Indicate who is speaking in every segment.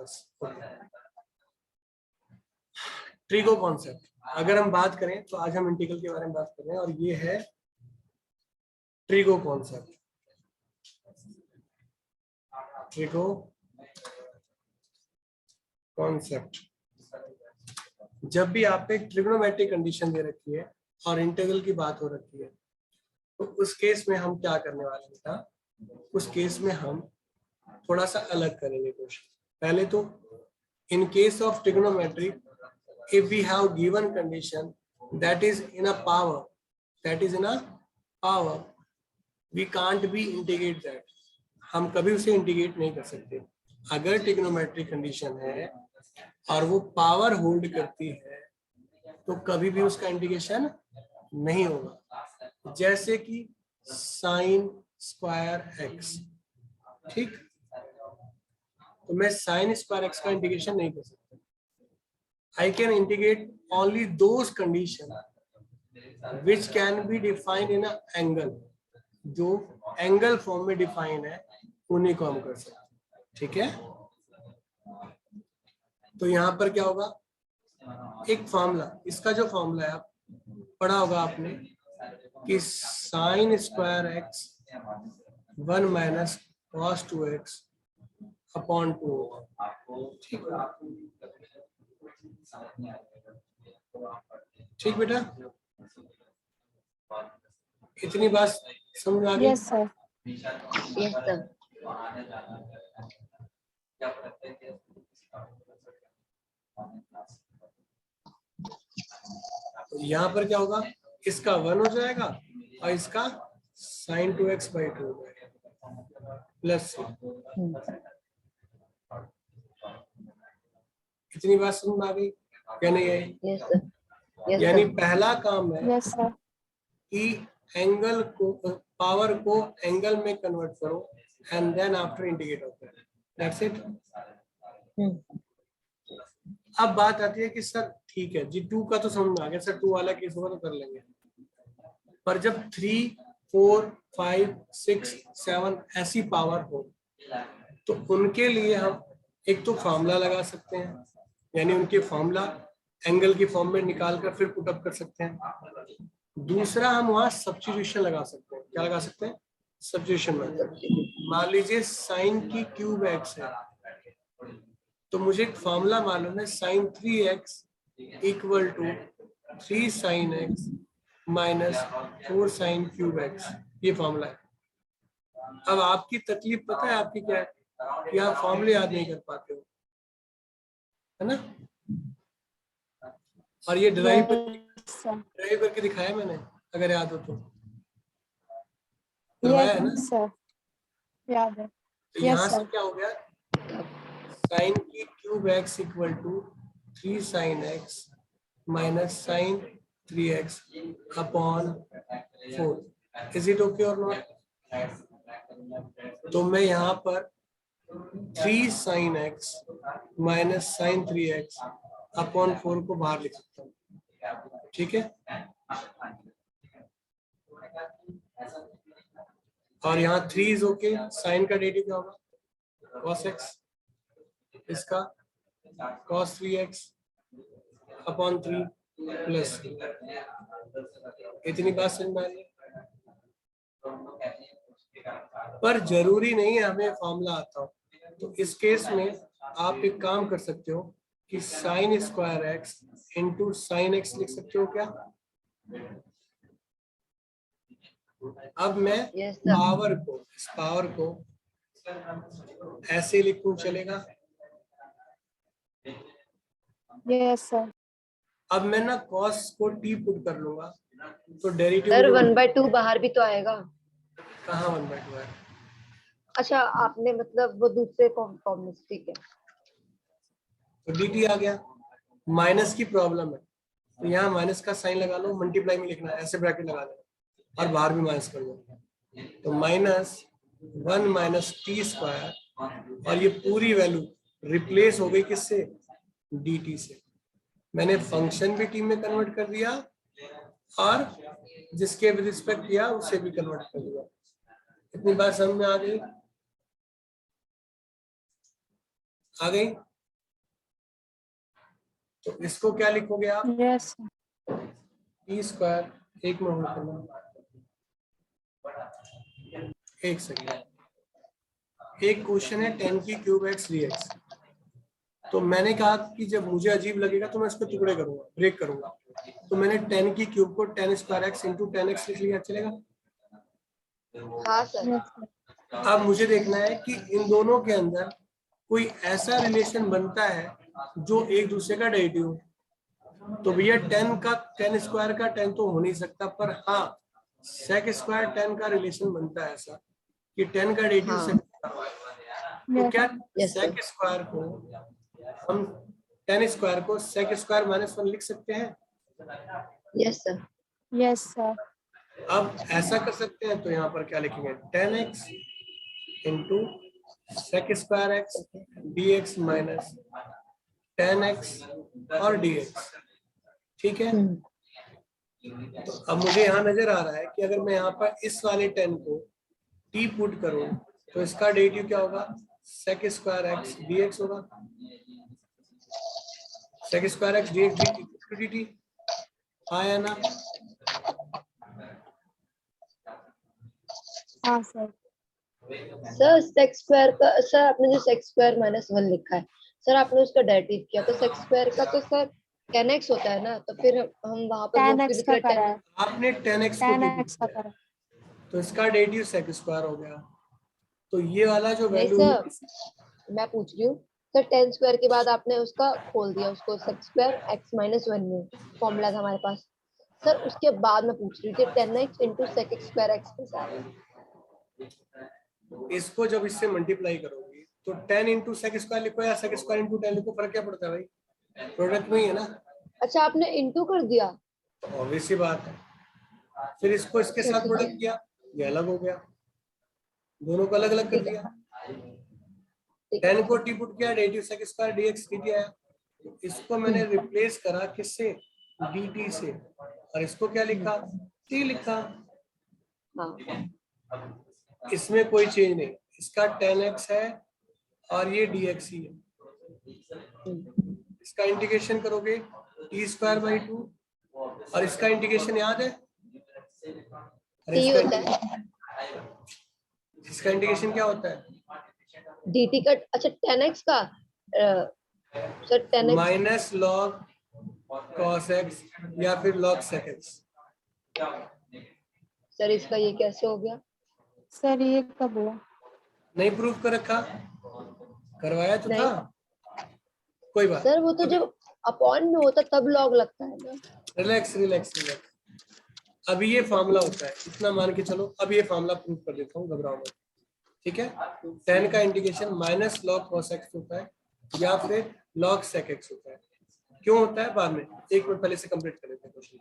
Speaker 1: बस। Trigo concept अगर हम बात करें तो आज हम इंटीग्रल के बारे में बात कर रहे हैं और ये है ट्रिगो कॉन्सेप्ट। ट्रिगो कॉन्सेप्ट, जब भी आप एक ट्रिग्नोमेट्रिक कंडीशन दे रखी है और इंटीग्रल की बात हो रखी है तो उस केस में हम क्या करने वाले हैं बेटा, उस केस में हम थोड़ा सा अलग करेंगे क्वेश्चन। पहले तो in case of trigonometric if we have given condition that is in a power, we can't be integrate that, हम कभी उसे इंटीग्रेट नहीं कर सकते। अगर ट्रिग्नोमेट्रिक कंडीशन है और वो पावर होल्ड करती है तो कभी भी उसका इंटीग्रेशन नहीं होगा। जैसे कि साइन स्क्वायर एक्स, ठीक, तो मैं साइन स्क्वायर एक्स का इंटीग्रेशन नहीं कर सकता। I can integrate only those conditions which can be defined in an angle, जो एंगल फॉर्म में डिफाइन है उन्हीं को हम कर सकते हैं, ठीक है। तो यहाँ पर क्या होगा, एक फॉर्मूला, इसका जो फॉर्मूला है आप पढ़ा होगा आपने कि sine square x 1 minus cos 2x upon 2, ठीक है, ठीक बेटा, इतनी बात समझ आ गई?
Speaker 2: Yes sir.
Speaker 3: Yes sir.
Speaker 1: तो यहाँ पर क्या होगा, इसका 1 हो जाएगा और इसका साइन 2x/2 प्लस। इतनी बात समझ आ गई क्या नहीं है?
Speaker 3: Yes sir.
Speaker 1: यानी पहला काम है
Speaker 2: यस सर।
Speaker 1: कि एंगल को, पावर को एंगल में कन्वर्ट करो एंड देन आफ्टर इंटीग्रेट होता है, दैट्स इट। अब बात आती है कि सर ठीक है जी, 2 का तो समझ आ गया सर, 2 वाला केस होगा तो कर लेंगे, पर जब 3, 4, 5, 6, 7 ऐसी पावर हो तो उनके लिए हम एक तो फॉर्मूला लगा सकते हैं, यानी उनके फॉर्मूला एंगल की फॉर्म में निकाल कर फिर पुट अप कर सकते हैं। दूसरा हम वहां सब्स्टिट्यूशन लगा सकते हैं। क्या लगा सकते हैं? Substitution method. मान लीजिए साइन की क्यूब एक्स है तो मुझे एक फॉर्मूला मालूम है, sine 3x equal to 3 sine x minus 4 sine cube x, ये फॉर्मूला है। अब आपकी तकलीफ पता है आपकी क्या है, कि आप फॉर्मूले याद नहीं कर पाते हो, है ना। और ये ड्राइव करके दिखाया मैंने, अगर याद हो तो करवाया है ना
Speaker 2: सर, याद है।
Speaker 1: तो यहाँ से क्या हो गया, साइन की cube x equal to 3 sine x minus sine 3x upon 4। Is it okay और नॉट? तो मैं यहाँ पर 3 sine x minus sine 3x upon 4 को बाहर लिख सकता हूँ, ठीक है। और यहाँ 3 इज ओके, साइन का डेरिवेटिव क्या होगा, cos x, इसका cos 3x अपॉन 3 प्लस। इतनी बात समझ में आ रही है? पर जरूरी नहीं है हमें फॉर्मूला आता हो, तो इस केस में आप एक काम कर सकते हो कि sine square x into sine x लिख सकते हो क्या। अब मैं पावर को, इस पावर को ऐसे लिखूं, चलेगा?
Speaker 2: Yes sir.
Speaker 1: अब मैं ना कॉस को टी पुट कर लूंगा तो डेरिवेटिव
Speaker 3: सर 1/2 बाहर भी तो आएगा।
Speaker 1: कहाँ 1/2 है?
Speaker 3: अच्छा, आपने मतलब वो दूसरे फॉर्म में, ठीक है।
Speaker 1: तो dt आ गया। माइनस की प्रॉब्लम है तो यहाँ माइनस का साइन लगा लो, मल्टीप्लाई में लिखना है, ऐसे ब्रैकेट लगा देना और बाहर भी माइनस कर दो, तो माइनस 1 माइनस टी स्क्वायर, और ये पूरी वैल्यू रिप्लेस हो गई किससे, dt से। मैंने फंक्शन भी टी में कन्वर्ट कर दिया और जिसके भी रिस्पेक्ट किया उसे भी कन्वर्ट कर दिया। इतनी बात समझ में आ गई? आ गई? तो इसको क्या लिखोगे आप?
Speaker 2: Yes.
Speaker 1: टी स्क्वायर, एक में होल्ड करना, एक सेकेंड। एक क्वेश्चन है 10 की क्यूब एक्स डी एक्स। तो मैंने कहा कि जब मुझे अजीब लगेगा तो मैं इसको टुकड़े करूंगा, ब्रेक करूंगा। तो मैंने 10 की क्यूब को 10 स्क्वायर एक्स इंटू 10x लिख लिया, चलेगा?
Speaker 3: हाँ सर।
Speaker 2: Yes, sir.
Speaker 1: अब मुझे देखना है कि इन दोनों के अंदर कोई ऐसा रिलेशन बनता है जो एक दूसरे का डेरिवेटिव हो। तो भैया 10 का 10 स्क्वायर का 10 तो हो नहीं सकता, पर हाँ सेक स्क्वायर 10 का रिलेशन बनता है ऐसा कि 10 का डेरिवेटिव
Speaker 3: हाँ।
Speaker 1: सेक स्क्वायर होगा। तो
Speaker 2: Yes.
Speaker 1: क्या
Speaker 3: Yes, sir.
Speaker 1: सेक स्क्वायर को हम 10 स्क्वायर को सेक स्क्वायर माइनस 1 लिख सकते हैं?
Speaker 3: Yes sir.
Speaker 2: Yes, sir.
Speaker 1: अब ऐसा कर सकते हैं तो यहाँ पर क्या लिखेंगे? 10x into sec square x d x minus 10x और dx, ठीक है? तो अब मुझे यहाँ नजर आ रहा है कि अगर मैं यहाँ पर इस वाले 10 को t पुट करूं तो इसका डेरिवेटिव क्या होगा? सेक स्क्वायर एक्स dx होगा। Sec square x dx dt, हाँ या ना?
Speaker 2: हाँ सर।
Speaker 3: सर सेक्स स्क्वायर का, सर आपने जो सेक्स स्क्वायर माइनस 1 लिखा है सर, आपने उसका डेरिवेटिव किया तो सेक्स स्क्वायर का तो सर 10x होता है ना, तो फिर हम वहां पर वो
Speaker 2: 10x का करा है।
Speaker 1: आपने 10x को t
Speaker 2: 10x का करा।
Speaker 1: तो इसका डेरिवेटिव सेक स्क्वायर हो गया। तो ये वाला जो
Speaker 3: नहीं
Speaker 1: वैल्यू
Speaker 3: सर, मैं पूछ रही हूँ सर 10 स्क्वायर के बाद आपने उसका खोल दिया उसको सेक्स स्क्वायर x माइनस 1 में, फॉर्मूला था हमारे पास सर। उसके बाद मैं पूछ रही थी 10x into sec square x के साथ,
Speaker 1: इसको जब इससे मल्टीप्लाई करोगे तो 10 इंटू सेक स्क्वायर लिखो या सेक स्क्वायर इंटू 10 लिखो, फर्क क्या पड़ता है भाई? प्रोडक्ट में ही है ना।
Speaker 3: अच्छा आपने इंटू कर दिया।
Speaker 1: ऑब्वियस सी बात है। फिर इसको इसके
Speaker 3: अच्छा,
Speaker 1: साथ
Speaker 3: ठीक
Speaker 1: प्रोडक्ट
Speaker 3: है।
Speaker 1: किया, ये अलग हो गया, दोनों को अलग अलग कर
Speaker 3: ठीक है।
Speaker 1: दिया।
Speaker 3: ठीक है।
Speaker 1: 10 को टी पुट किया, derivative sec square dx dt आया। तो इसको मैंने रिप्लेस करा किससे? dt से, और इसको क्या लिखा? t लिखा।
Speaker 3: हाँ।
Speaker 1: इसमें कोई चेंज नहीं, इसका 10x है और ये dx ही है। इसका इंटीग्रेशन करोगे t स्क्वायर बाई 2, और इसका इंटीग्रेशन याद है? अरे
Speaker 3: t होता है
Speaker 1: इसका इंटीग्रेशन क्या होता है?
Speaker 3: dt का। अच्छा 10x का sir 10x
Speaker 1: minus log cos x या फिर लॉग sec x।
Speaker 3: सर, इसका ये कैसे हो गया?
Speaker 2: सर ये कब हुआ?
Speaker 1: नहीं प्रूफ कर रखा, करवाया तो
Speaker 3: नहीं।
Speaker 1: था, कोई बात।
Speaker 3: सर वो तो जब अपॉन में होता तब लॉग लगता है ना।
Speaker 1: Relax relax relax. अभी ये फार्मूला होता है, इतना मान के चलो। अब ये फार्मूला प्रूफ कर देता हूँ, घबराओ मत, ठीक है? 10 का integration minus log cos x होता है या फिर लॉग sec x होता है। क्यों होता है बाद में, एक मिनट पहले से कंप्लीट कर लेते हैं क्वेश्चन।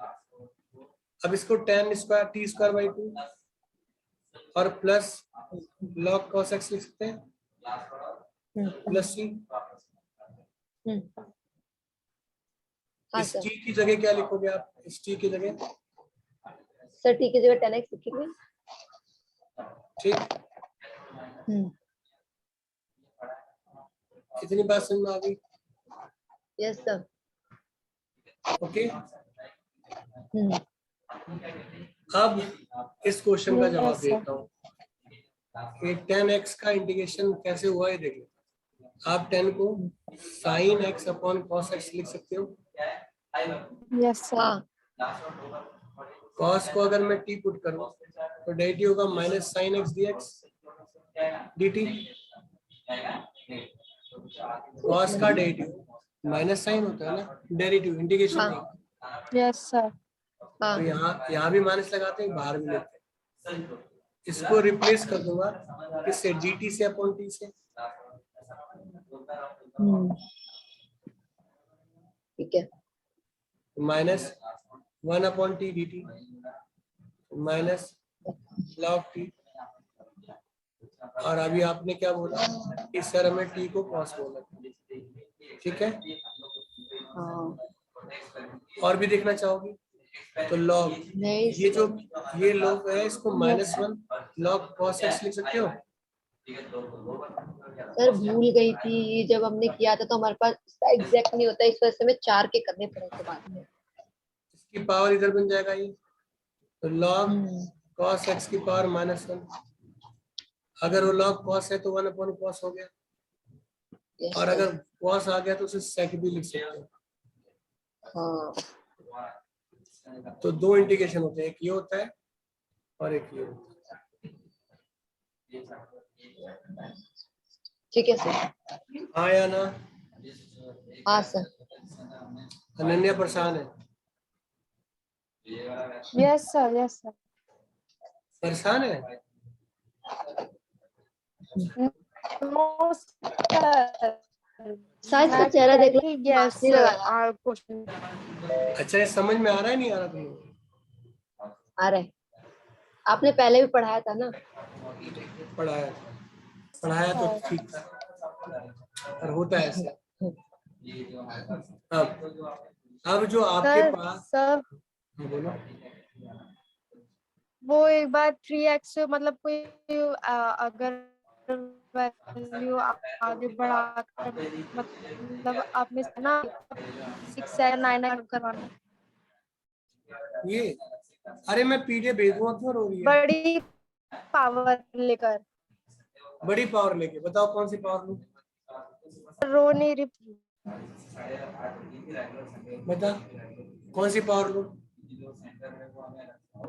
Speaker 1: अब इसको 10 स्क्वायर t स्क्वायर बाई 2 और प्लस लॉग cos x लिख सकते हैं, प्लस c।
Speaker 3: हाँ
Speaker 1: इस
Speaker 3: सर।
Speaker 1: t की जगह क्या लिखोगे आप? इस t की जगह
Speaker 3: सर t की जगह 10x लिखेंगे।
Speaker 1: ठीक, इतनी बात समझ में आ गई?
Speaker 3: Yes sir.
Speaker 1: ओके। अब इस क्वेश्चन का जवाब देता हूँ कि 10x का इंटीग्रेशन कैसे हुआ है। देखिए, आप 10 को sin x upon cos x लिख सकते हो।
Speaker 2: Yes sir.
Speaker 1: cos को अगर मैं t पुट करूँ तो डेरिवेटिव होगा minus sin x dx dt। cos का डेरिवेटिव माइनस साइन होता है ना, डेरिवेटिव इंटीग्रेशन नहीं।
Speaker 2: Yes sir.
Speaker 3: हाँ।
Speaker 1: तो यहाँ भी माइनस लगाते हैं, बाहर भी लेते हैं। इसको रिप्लेस कर दूंगा किससे? dt से अपॉन t से।
Speaker 3: ठीक है।
Speaker 1: Minus 1 upon T dt minus log T. और अभी आपने क्या बोला कि सर हमें टी को cos बोला, ठीक है? और भी देखना चाहोगे तो लॉग, ये जो ये लॉग है इसको -1 लॉग cos x लिख सकते हो।
Speaker 3: सर भूल गई थी, जब हमने किया था तो हमारे पास इसका एग्जैक्ट नहीं होता, इस वजह से हमें 4 के करने पड़े थे बाद में।
Speaker 1: इसकी पावर इधर बन जाएगा ये, तो log
Speaker 3: हम्म,
Speaker 1: cos x की पावर -1। अगर वो log cos है तो 1/cos हो गया,
Speaker 3: yes
Speaker 1: और
Speaker 3: sir,
Speaker 1: अगर cos आ गया तो उसे sec भी लिख सकते हैं।
Speaker 3: हाँ
Speaker 1: तो दो इंटीग्रेशन होते हैं, एक ये होता है और एक ये होता
Speaker 3: ठीक है सर।
Speaker 1: है। हाँ या ना?
Speaker 3: हाँ सर।
Speaker 1: अनन्या परेशान है?
Speaker 2: Yes sir. Yes sir.
Speaker 1: परेशान है?
Speaker 2: No sir.
Speaker 3: साइज का
Speaker 2: मैं
Speaker 3: चेहरा देख लो,
Speaker 2: कि
Speaker 3: मार्क्स
Speaker 2: yes
Speaker 3: नहीं
Speaker 2: sir.
Speaker 3: लगाया।
Speaker 2: Our question.
Speaker 1: अच्छा, ये समझ में आ रहा है नहीं आ रहा तुम्हें?
Speaker 3: आ रहा है, आपने पहले भी पढ़ाया था ना।
Speaker 1: पढ़ाया पढ़ाया तो
Speaker 2: Sir.
Speaker 1: ठीक था, और होता है ऐसे। अब जो आपके
Speaker 2: Sir.
Speaker 1: पास,
Speaker 2: Sir.
Speaker 1: बोलो।
Speaker 2: वो एक बार 3x मतलब कोई अगर वैल्यू आगे बढ़ाकर मतलब आपने ना 6 7 9 करवाना
Speaker 1: ये अरे मैं पीडीएफ भेज दूंगा, क्यों रो रही है?
Speaker 2: बड़ी पावर लेकर।
Speaker 1: बड़ी पावर लेके बताओ कौन सी पावर लूं?
Speaker 2: रो नहीं रही।
Speaker 1: बता कौन सी पावर लूं?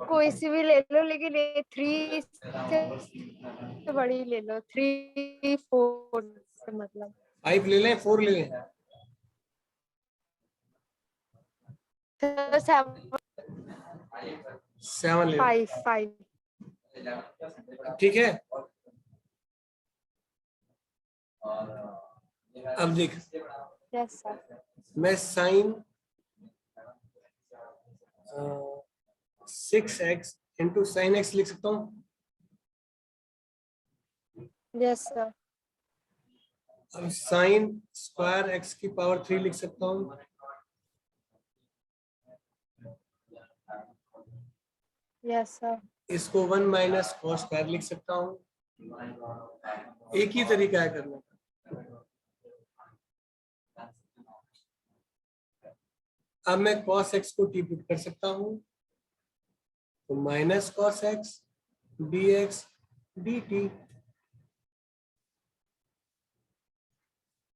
Speaker 2: कोई सी भी ले लो, लेकिन ये 3 से बड़ी ले लो, 3 4 से मतलब
Speaker 1: 5 ले लें, 4 ले लें?
Speaker 2: 7
Speaker 1: 7 ले
Speaker 2: 5 5
Speaker 1: लें, ठीक है। अब देख,
Speaker 2: यस सर।
Speaker 1: मैं sine 6x into sine x लिख सकता हूँ।
Speaker 2: Yes sir.
Speaker 1: अब साइन स्क्वायर x की पावर 3 लिख सकता हूँ।
Speaker 2: Yes sir.
Speaker 1: इसको 1 माइनस कॉस स्क्वायर लिख सकता हूँ। एक ही तरीका है करने का। अब मैं cos x को t पुट कर सकता हूँ, तो minus cos x dx dt,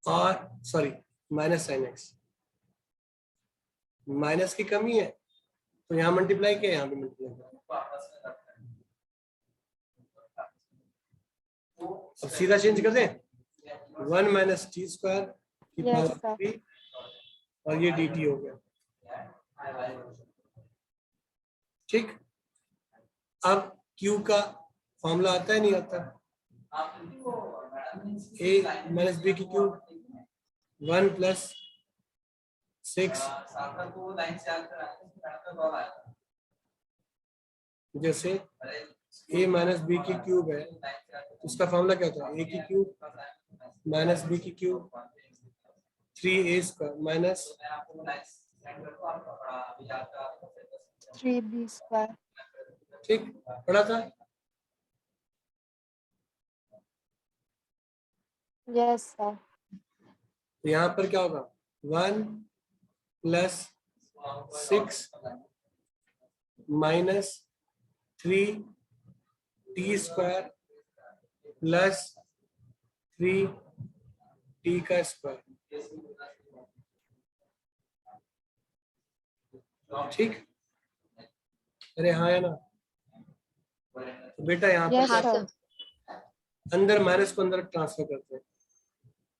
Speaker 1: और sorry minus sine x, minus की कमी है तो यहाँ मल्टीप्लाई किया, यहाँ भी मल्टीप्लाई किया। अब सीधा चेंज कर दें, 1 माइनस टी स्क्वायर की
Speaker 2: यस
Speaker 1: पावर
Speaker 2: सर।
Speaker 1: 3, और ये dt हो गया, ठीक। अब q का फॉर्मूला आता है नहीं आता? a माइनस b की क्यूब 1 प्लस 6, जैसे a माइनस बी की क्यूब है तो उसका फॉर्मूला क्या होता है? a की क्यूब माइनस b की cube 3a square minus
Speaker 2: 3b square.
Speaker 1: ठीक पढ़ा था।
Speaker 2: Yes sir.
Speaker 1: तो यहाँ पर क्या होगा? 1 plus 6 minus 3 T square plus 3 T का स्क्वायर, ठीक। अरे हाँ है ना? तो बेटा यहाँ पर
Speaker 2: यस
Speaker 3: हाँ
Speaker 1: क्या,
Speaker 2: सर।
Speaker 3: सर।
Speaker 1: अंदर माइनस को अंदर ट्रांसफर करते हैं,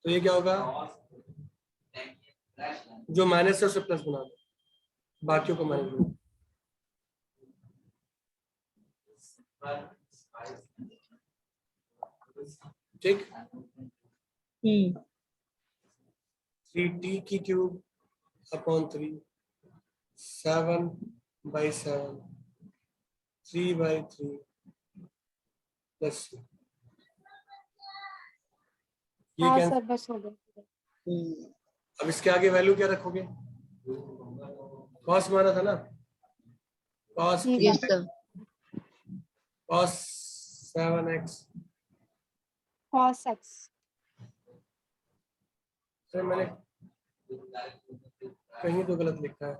Speaker 1: तो ये क्या होगा? जो माइनस है उसे प्लस बना दो, बाकियों को माइनस बना दो, ठीक। 3t की cube upon 3, 7 by 7, 3 by 3 plus, ये
Speaker 2: हाँ
Speaker 1: क्या?
Speaker 2: सर, बस हो गया।
Speaker 1: अब इसके आगे वैल्यू क्या रखोगे? कॉस माना था ना, कॉस
Speaker 2: ठीक
Speaker 3: यस
Speaker 2: है।
Speaker 3: Sir.
Speaker 1: Cos 7x
Speaker 2: cos x
Speaker 1: अरे मैंने कहीं तो गलत लिखा है।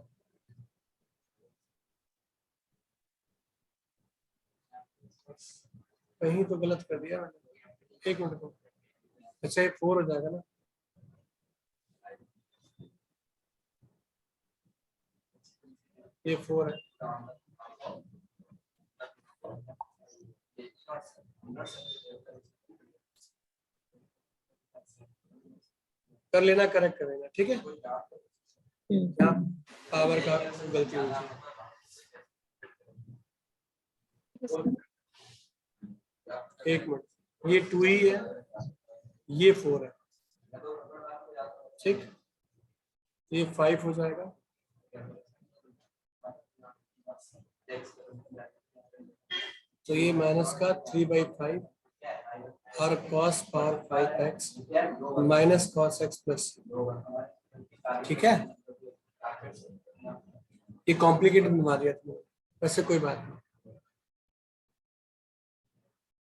Speaker 1: कहीं तो गलत कर दिया मैंने, 1 मिनट को। अच्छा ये 4 हो जाएगा ना, ये 4 है। कर लेना, करेक्ट कर लेना, ठीक है। क्या पावर का गलती हुई थी। एक मिनट, ये 2 ही है, ये 4 है, ठीक। ये 5 हो जाएगा, तो ये माइनस का 3/5 और cos power 5x minus cos x plus, ठीक है। ये कॉम्प्लिकेटेड बना दिया तुमने, वैसे कोई बात नहीं।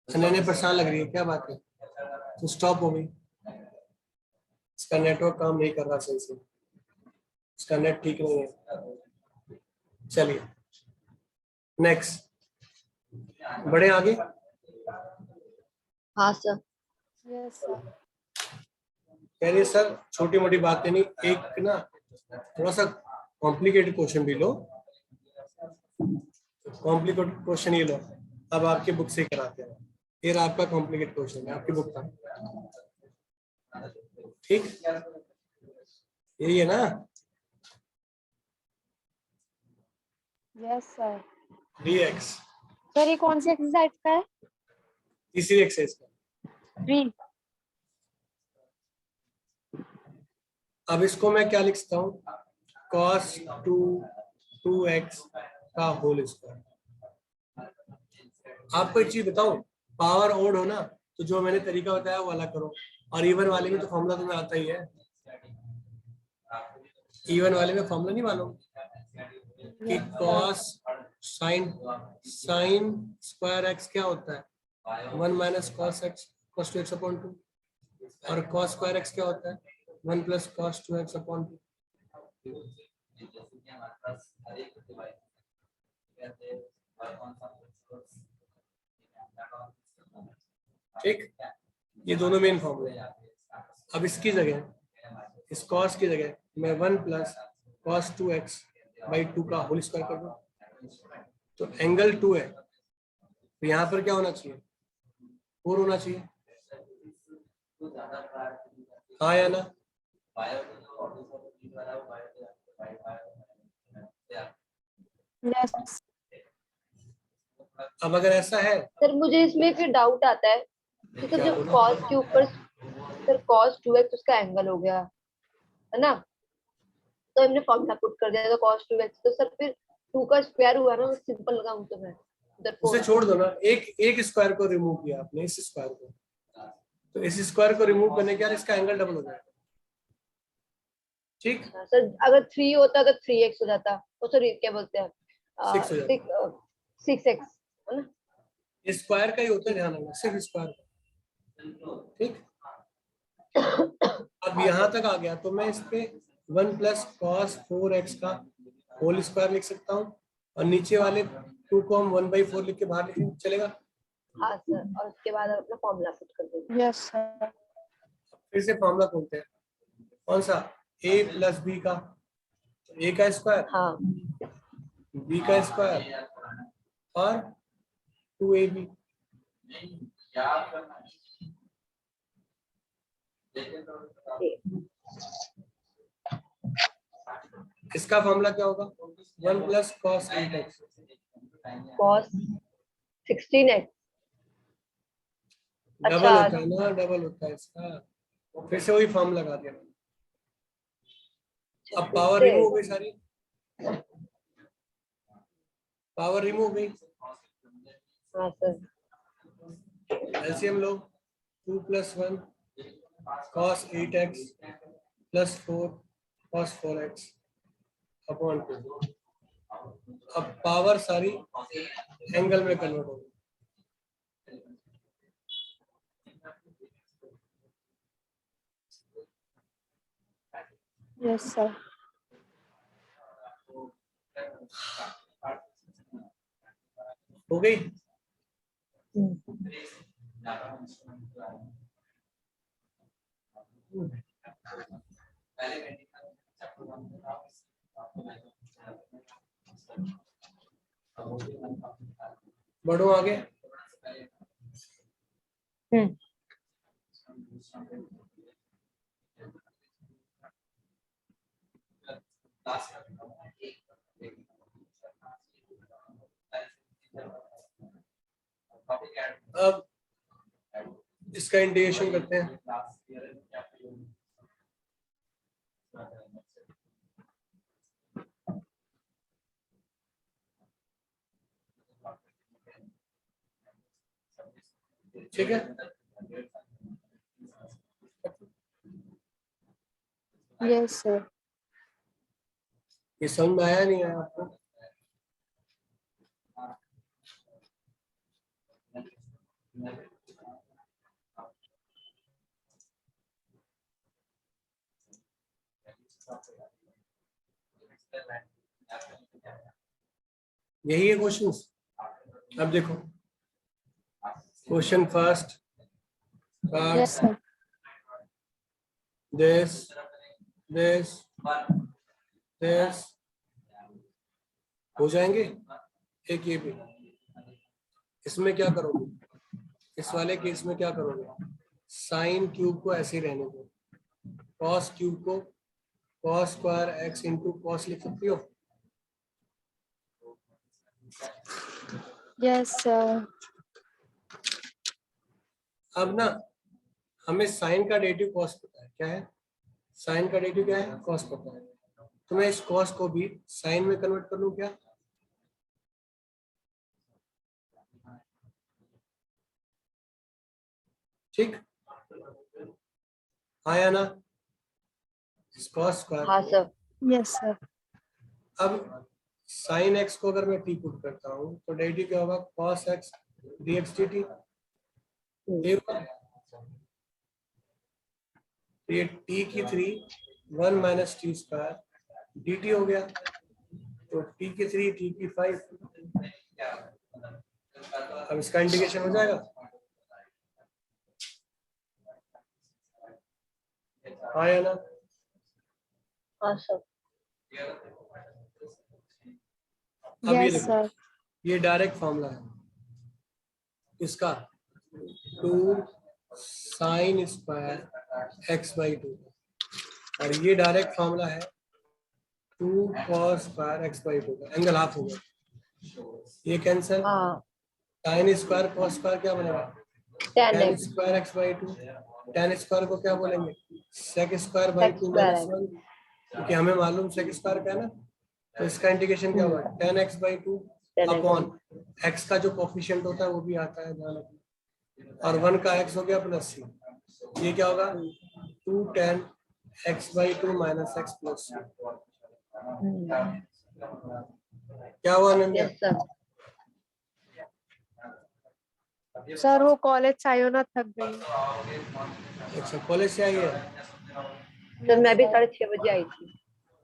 Speaker 1: अनन्या परेशान लग रही है, क्या बात है? तो स्टॉप हो गई, इसका नेटवर्क काम नहीं कर रहा सही से, इसका नेट ठीक नहीं है। चलिए नेक्स्ट, बढ़े आगे।
Speaker 3: हाँ सर।
Speaker 2: Yes sir.
Speaker 1: कह रही है सर छोटी मोटी बातें नहीं, एक ना थोड़ा सा कॉम्प्लिकेटेड क्वेश्चन भी लो। कॉम्प्लिकेटेड क्वेश्चन ये लो, अब आपकी बुक से कराते हैं। ये रहा आपका कॉम्प्लिकेटेड क्वेश्चन है आपकी बुक का, ठीक। यही है ना,
Speaker 2: यस सर।
Speaker 1: dx
Speaker 2: सर ये कौन सी एक्सरसाइज का है?
Speaker 1: तीसरी एक्सरसाइज का।
Speaker 2: 3।
Speaker 1: अब इसको मैं क्या लिख सकता हूँ, cos 2x का होल स्क्वायर। आपको एक चीज बताऊं, पावर ओड हो ना, तो जो मैंने तरीका बताया वो वाला करो, और इवन वाले में तो फॉर्मूला तुम्हें आता ही है। इवन वाले में फॉर्मूला नहीं मालूम कि cos sin स्क्वायर x क्या होता है, 1 minus cos x cos 2x upon 2, और cos स्क्वायर x क्या होता है, 1 प्लस cos 2x अपॉन 2। ठीक, ये दोनों मेन फॉर्मूले। अब इसकी जगह, इस cos की जगह मैं 1 प्लस cos 2x बाई 2 का होल स्क्वायर कर दूं, तो एंगल 2 है, तो यहाँ पर क्या होना चाहिए, 4 होना चाहिए, हाँ या ना।
Speaker 2: यस
Speaker 1: अब अगर ऐसा है,
Speaker 3: सर मुझे इसमें फिर डाउट आता है कि सर
Speaker 1: क्या
Speaker 3: जब
Speaker 1: बोलो?
Speaker 3: cos के ऊपर सर cos 2x उसका एंगल हो गया है ना, तो हमने फॉर्मूला पुट कर दिया तो cos 2x, तो सर फिर 2 का स्क्वायर हुआ ना, सिंपल लगाऊं तो मैं उधर
Speaker 1: उसे
Speaker 3: 4।
Speaker 1: छोड़ दो ना, एक स्क्वायर को रिमूव किया आपने, इस स्क्वायर को, तो इस स्क्वायर को रिमूव करने के बाद इसका एंगल डबल हो जाएगा, ठीक।
Speaker 3: सर अगर 3 होता तो 3x हो जाता, तो सर क्या बोलते हैं
Speaker 1: 6 हो जाएगा,
Speaker 3: 6x है ना।
Speaker 1: स्क्वायर का ही होता है, ध्यान रखना सिर्फ स्क्वायर का, ठीक। अब यहाँ तक आ गया तो मैं इस पे 1 प्लस cos 4x का होल स्क्वायर लिख सकता हूँ, और नीचे वाले 2 को हम 1/4 लिख के बाहर लिखें, चलेगा।
Speaker 3: हाँ सर, और उसके बाद अपना फॉर्मूला पुट कर देंगे।
Speaker 2: Yes sir.
Speaker 1: फिर से फॉर्मूला खोलते हैं, कौन सा, a प्लस बी का, तो a का स्क्वायर
Speaker 3: हाँ
Speaker 1: b का स्क्वायर और 2ab। इसका फॉर्मूला क्या होगा, 1 plus cos 8x,
Speaker 3: cos 16x।
Speaker 1: Double
Speaker 3: अच्छा
Speaker 1: होता है ना, डबल होता है इसका, फिर से वही फॉर्म लगा दिया। अब पावर रिमूव हो गई सारी, पावर रिमूव हो गई,
Speaker 3: हाँ सर।
Speaker 1: एलसीएम लो, 2 plus 1 cos 8x plus 4 cos 4x upon 2। अब पावर सारी एंगल में कन्वर्ट हो गई,
Speaker 2: यस सर।
Speaker 1: हो गई? बढ़ो आगे। अब इसका इंटीग्रेशन करते हैं। ठीक है,
Speaker 2: यस सर।
Speaker 1: ये समझ में आया नहीं आया आपको? यही है क्वेश्चन। अब देखो question first,
Speaker 2: yes sir.
Speaker 1: this this this हो जाएंगे। एक ये भी, इसमें क्या करोगे? इस वाले केस में क्या करोगे? साइन क्यूब को ऐसे ही रहने दो, कॉस क्यूब को cos square x into cos लिख सकती हो।
Speaker 2: Yes sir.
Speaker 1: अब ना हमें साइन का डेरिवेटिव कॉस पता है, क्या है? साइन का डेरिवेटिव क्या है? कॉस पता है। तो मैं इस कॉस को भी साइन में कन्वर्ट कर लूं क्या? ठीक, आया ना? Cos square.
Speaker 3: हाँ सर।
Speaker 2: Yes sir.
Speaker 1: अब साइन एक्स को अगर मैं टी पुट करता हूँ तो डेरिवेटिव क्या होगा? Cos x dx dt। ये t की 3 1 माइनस टी स्क्वायर dt हो गया। तो t की 3 t की 5। अब इसका इंटीग्रेशन हो जाएगा। आया ना?
Speaker 3: हाँ सर।
Speaker 1: अब ये
Speaker 2: यस
Speaker 1: देखो,
Speaker 2: सर।
Speaker 1: ये डायरेक्ट फॉर्मूला है इसका, 2 साइन स्क्वायर एक्स बाई 2, और ये डायरेक्ट फॉर्मूला है 2 कॉस स्क्वायर एक्स बाई 2 का। एंगल हाफ हो गया, ये कैंसिल।
Speaker 3: हाँ,
Speaker 1: साइन स्क्वायर कॉस स्क्वायर क्या बनेगा?
Speaker 3: tan
Speaker 1: tan
Speaker 3: x
Speaker 1: square x by 2। tan square को क्या बोलेंगे? Sec square by
Speaker 3: sec
Speaker 1: 2
Speaker 3: square
Speaker 1: minus
Speaker 3: x।
Speaker 1: 1, क्योंकि हमें मालूम सेक स्क्वायर क्या है ना। तो इसका इंटीग्रेशन क्या होगा? tan x by 2
Speaker 3: tan x।
Speaker 1: Upon x का जो कोफिशिएंट होता है वो भी आता है, ध्यान रखना। और 1 का x हो गया प्लस c। ये क्या होगा? 2 tan x by 2 minus x plus c। क्या हुआ अनन्या?
Speaker 3: Yes sir.
Speaker 2: सर वो कॉलेज से आई हो ना, थक गई।
Speaker 1: अच्छा, कॉलेज से आई है?
Speaker 3: सर मैं भी 6:30 बजे आई थी।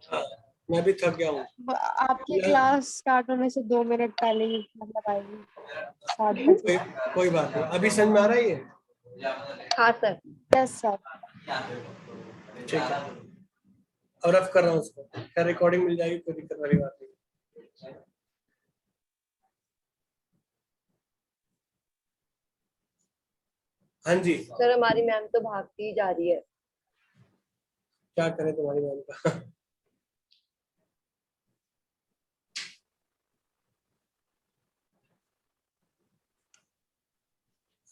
Speaker 1: हाँ, मैं भी थक गया हूँ।
Speaker 2: आपकी क्लास स्टार्ट होने से 2 मिनट पहले ही मतलब आएगी 7 बजे।
Speaker 1: कोई बात नहीं, अभी समझ में आ रहा है ये?
Speaker 3: हाँ सर।
Speaker 2: Yes sir.
Speaker 1: ठीक है, और रफ कर रहा हूँ उसको, क्या रिकॉर्डिंग मिल जाएगी, कोई दिक्कत वाली बात नहीं। हाँ जी,
Speaker 3: सर हमारी मैम तो भागती ही जा रही है।
Speaker 1: क्या करें तुम्हारी मैम का।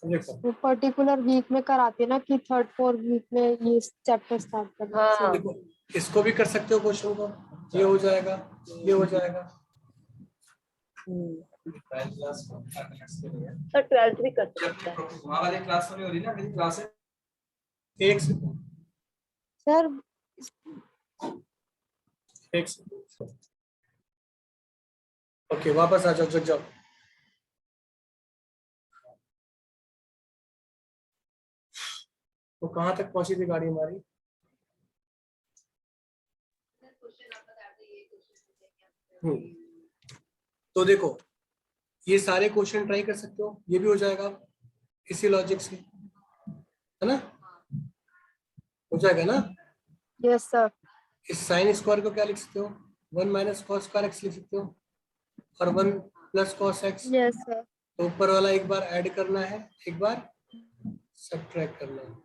Speaker 1: देखो,
Speaker 2: वो पर्टिकुलर वीक में कराती है ना कि 3rd 4th वीक में ये चैप्टर स्टार्ट करना है।
Speaker 3: हाँ।
Speaker 1: देखो इसको भी कर सकते हो क्वेश्चन को, ये हो जाएगा, ये हो जाएगा।
Speaker 3: सर 12th भी कर सकता है।
Speaker 4: वहाँ वाली क्लास में नहीं हो रही ना, मेरी क्लास है।
Speaker 1: एक सेकंड,
Speaker 2: सर
Speaker 1: एक सेकंड। ओके, वापस आ जाओ, जग जाओ। तो कहाँ तक पहुंची थी गाड़ी हमारी? तो देखो ये सारे क्वेश्चन ट्राई कर सकते हो, ये भी हो जाएगा इसी लॉजिक से, है ना, हो जाएगा ना।
Speaker 2: Yes sir.
Speaker 1: इस साइन स्क्वायर को क्या लिख सकते हो, 1 माइनस कॉस स्क्वायर एक्स लिख सकते हो, और 1 plus cos x.
Speaker 2: Yes sir.
Speaker 1: तो ऊपर वाला एक बार ऐड करना है, एक बार सब्ट्रैक्ट करना है,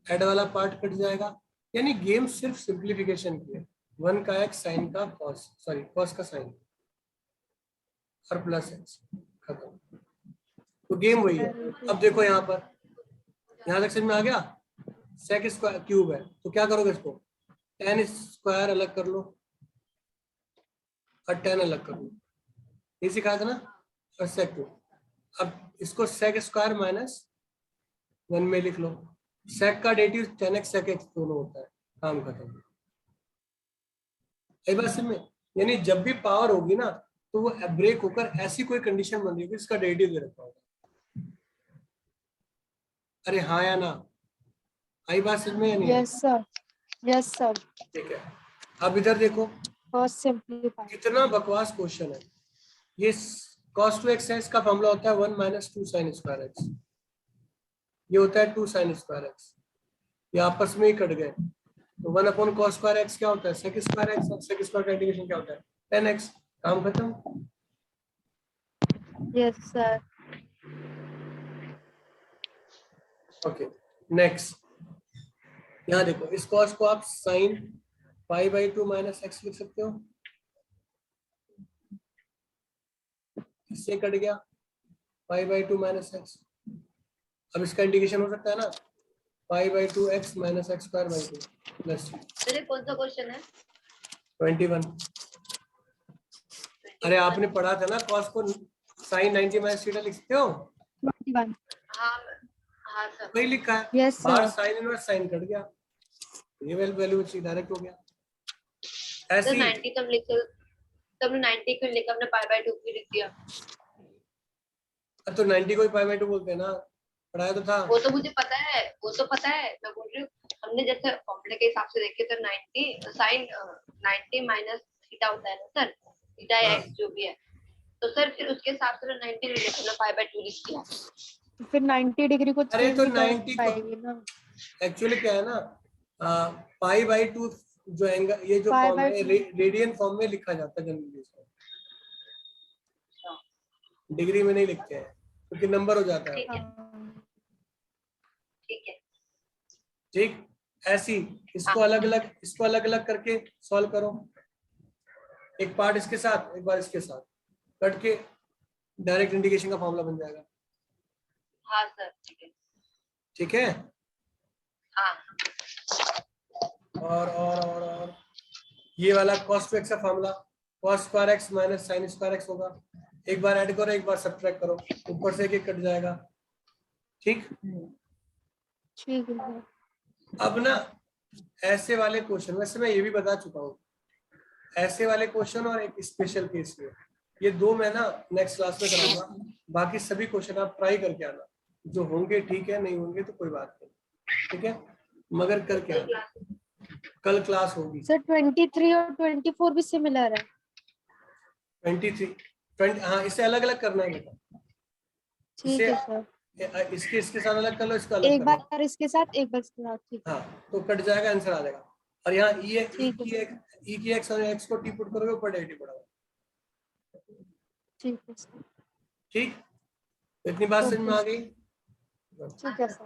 Speaker 1: ऐड वाला पार्ट कट जाएगा। यानी गेम सिर्फ सिंप्लीफिकेशन की है, 1 का एक्स साइन का कॉस, सॉरी कॉस का साइन और प्लस एक्स, खत्म। तो गेम वही है। अब देखो यहाँ पर, यहाँ तक समझ में आ गया। सेक स्क्वायर क्यूब है तो क्या करोगे, इसको टेन स्क्वायर अलग कर लो और 10 अलग कर लो, ये सिखाया था ना, और सेक क्यूब। अब इसको सेक स्क्वायर माइनस 1 में लिख लो, सेक का डेरिवेटिव 10x सेक x दोनों होता है, काम खत्म। एक बात समझ में, यानी जब भी पावर होगी ना तो वो ब्रेक होकर ऐसी कोई कंडीशन बन रही होगी इसका डेरिवेटिव दे रखा होगा। अरे हाँ या ना, आई बात समझ में या नहीं?
Speaker 2: Yes sir. Yes sir.
Speaker 1: ठीक है, अब इधर देखो
Speaker 2: फर्स्ट सिंपलीफाई।
Speaker 1: कितना बकवास क्वेश्चन है ये। cos 2x है, इसका फॉर्मूला होता है 1 माइनस 2 साइन स्क्वायर एक्स, ये होता है 2 साइन स्क्वायर एक्स, ये आपस में ही कट गए। तो 1 अपॉन कॉस स्क्वायर एक्स क्या होता है, सेक स्क्वायर एक्स, और सेक स्क्वायर का इंटीग्रेशन क्या होता है 10x, काम खत्म।
Speaker 2: Yes sir.
Speaker 1: ओके नेक्स्ट, यहाँ देखो इस कॉस को आप sine pi by 2 minus x लिख सकते हो, इससे कट गया पाई बाई 2 माइनस एक्स। अब इसका इंटीग्रेशन हो सकता है ना, pi by 2 x minus x square by 2 plus
Speaker 3: sir ये कौन सा क्वेश्चन है?
Speaker 1: 21। अरे आपने पढ़ा था ना कॉस को साइन 90 माइनस थीटा लिख सकते हो,
Speaker 2: 21।
Speaker 3: हाँ हाँ सर।
Speaker 1: वही लिखा है।
Speaker 2: यस
Speaker 1: बाहर
Speaker 2: sir.
Speaker 1: Sine inverse sine cut गया, ये वैल्यू डायरेक्ट हो गया।
Speaker 3: सर
Speaker 1: ऐसी
Speaker 3: 90 तब लिख, तब 90 क्यों लिखा, हमने पाई बाय 2 क्यों लिख दिया?
Speaker 1: तो 90 को ही पाई बाई 2 बोलते हैं ना, पढ़ाया तो था।
Speaker 3: वो तो मुझे पता है, वो तो पता है, मैं बोल रही हूँ हमने जैसे फॉर्मूले के हिसाब से देखे तो 90 साइन 90 माइनस थीटा होता है ना सर, थीटा
Speaker 1: हाँ।
Speaker 3: एक्स जो भी है, तो सर फिर उसके हिसाब से 90 ले लेते हैं, पाई बाय 2 लिख दिया।
Speaker 2: फिर 90 डिग्री को
Speaker 1: अरे
Speaker 2: चेंज
Speaker 1: तो
Speaker 2: नहीं कर
Speaker 1: 90 को
Speaker 2: पाएगी ना।
Speaker 1: एक्चुअली क्या है ना, पाई बाई 2 जो एंगल, ये जो
Speaker 2: पाई
Speaker 1: फॉर्म
Speaker 2: बाई
Speaker 1: है
Speaker 2: 2।
Speaker 1: रेडियन फॉर्म में लिखा जाता है जनरली, इसको डिग्री में नहीं लिखते हैं क्योंकि नंबर हो जाता है।
Speaker 3: ठीक है ठीक है।
Speaker 1: ठीक, ऐसी इसको अलग अलग करके सॉल्व करो, एक पार्ट इसके साथ एक बार इसके साथ कट के डायरेक्ट इंटीग्रेशन का फॉर्मूला बन जाएगा।
Speaker 3: हाँ सर ठीक है।
Speaker 1: ठीक है,
Speaker 3: हाँ
Speaker 1: और ये वाला cos 2x का formula cos square x minus sine square x होगा, एक बार ऐड करो एक बार सब्ट्रैक्ट करो, ऊपर से एक कट जाएगा। ठीक,
Speaker 2: ठीक है।
Speaker 1: अब ना ऐसे वाले क्वेश्चन, वैसे मैं ये भी बता चुका हूँ, ऐसे वाले क्वेश्चन और एक स्पेशल केस में, ये दो मैं ना नेक्स्ट क्लास में कराऊंगा। बाकी सभी क्वेश्चन आप ट्राई करके आना, जो होंगे ठीक है, नहीं होंगे तो कोई बात नहीं, ठीक है, मगर करके आना, कल क्लास होगी।
Speaker 2: सर 23 और 24 भी सिमिलर है।
Speaker 1: 23 हाँ, इसे अलग अलग करना है बेटा,
Speaker 2: ठीक
Speaker 1: इसे
Speaker 2: है सर।
Speaker 1: इसके साथ अलग कर लो, इसका अलग
Speaker 2: एक
Speaker 1: कर लो।
Speaker 2: बार इसके साथ एक बार इसके साथ। ठीक है।
Speaker 1: हाँ तो कट जाएगा, आंसर आ जाएगा। और यहाँ
Speaker 2: ठीक है सर।
Speaker 1: ई की एक्स और एक्स को टी पुट करोगे, ऊपर डेरिवेटिव पड़ेगा।
Speaker 2: ठीक है सर।
Speaker 1: ठीक, तो इतनी बात समझ में आ गई।
Speaker 2: ठीक है सर।